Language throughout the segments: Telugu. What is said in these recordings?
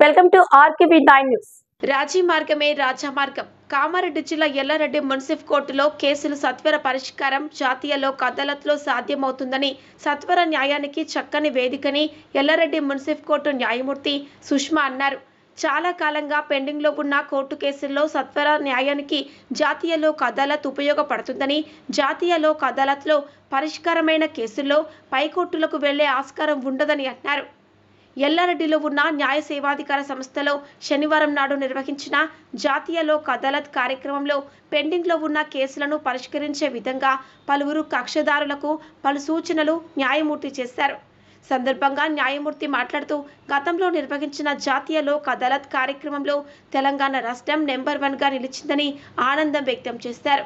Welcome to RKB 9 news. రాజీ మార్గమే రాజా మార్గం. కామారెడ్డి జిల్లా ఎల్లారెడ్డి మున్సిఫ్ కోర్టులో కేసులు సత్వర పరిష్కారం జాతీయ లోక్ అదాలత్లో సాధ్యమవుతుందని, సత్వర న్యాయానికి చక్కని వేదికని ఎల్లారెడ్డి మున్సిఫ్ కోర్టు న్యాయమూర్తి సుష్మా అన్నారు. చాలా కాలంగా పెండింగ్లో ఉన్న కోర్టు కేసుల్లో సత్వర న్యాయానికి జాతీయ లోక్ అదాలత్ ఉపయోగపడుతుందని, జాతీయ లోక్ అదాలత్లో పరిష్కారమైన కేసుల్లో పైకోర్టులకు వెళ్లే ఆస్కారం ఉండదని అన్నారు. ఎల్లారెడ్డిలో ఉన్న న్యాయ సేవాధికార సంస్థలో శనివారం నాడు నిర్వహించిన జాతీయ లోక్ అదాలత్ కార్యక్రమంలో పెండింగ్లో ఉన్న కేసులను పరిష్కరించే విధంగా పలువురు కక్షదారులకు పలు సూచనలు న్యాయమూర్తి చేశారు. సందర్భంగా న్యాయమూర్తి మాట్లాడుతూ, గతంలో నిర్వహించిన జాతీయ లోక్ అదాలత్ కార్యక్రమంలో తెలంగాణ రాష్ట్రం నెంబర్ 1గా నిలిచిందని ఆనందం వ్యక్తం చేశారు.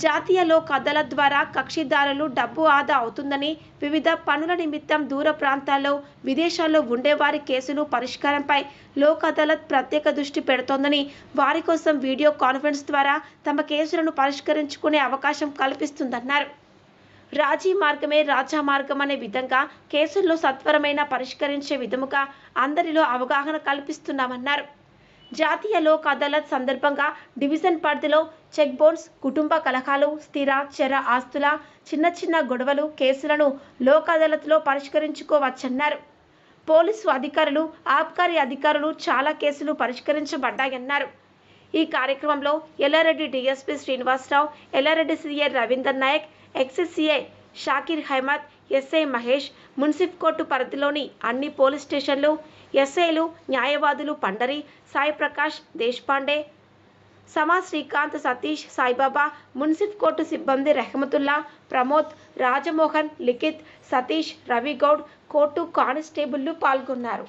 జాతీయ లోక్ అదాలత్ ద్వారా కక్షిదారులు డబ్బు ఆదా అవుతుందని, వివిధ పనుల నిమిత్తం దూర ప్రాంతాల్లో విదేశాల్లో ఉండేవారి కేసులు పరిష్కారంపై లోక్ అదాలత్ ప్రత్యేక దృష్టి పెడుతోందని, వారి కోసం వీడియో కాన్ఫరెన్స్ ద్వారా తమ కేసులను పరిష్కరించుకునే అవకాశం కల్పిస్తుందన్నారు. రాజీ మార్గమే రాజా మార్గం అనే విధంగా కేసుల్లో సత్వరమైన పరిష్కరించే విధముగా అందరిలో అవగాహన కల్పిస్తున్నామన్నారు. జాతీయ లోక్ అదాలత్ సందర్భంగా డివిజన్ పరిధిలో చెక్ బౌన్స్, కుటుంబ కలహాలు, స్థిర చర ఆస్తుల చిన్న గొడవలు కేసులను లోక్ అదాలత్లో పరిష్కరించుకోవచ్చన్నారు. పోలీసు అధికారులు, ఆబ్కారీ అధికారులు చాలా కేసులు పరిష్కరించబడ్డాయన్నారు. ఈ కార్యక్రమంలో Yellareddy DSP Srinivasarao, Yellareddy CI Ravinder Nayak, excise CI Shakir Ahmed, SI Mahesh, మున్సిఫ్ కోర్టు పరిధిలోని అన్ని పోలీస్ స్టేషన్లు ఎస్ఐలు, న్యాయవాదులు పండరి, సాయి ప్రకాష్, దేశపాండే, సమా శ్రీకాంత్, సతీష్, సాయిబాబా, మున్సిఫ్ కోర్టు సిబ్బంది రెహమతుల్లా, ప్రమోద్, రాజమోహన్, లిఖిత్, సతీష్, రవిగౌడ్, కోర్టు కానిస్టేబుళ్లు పాల్గొన్నారు.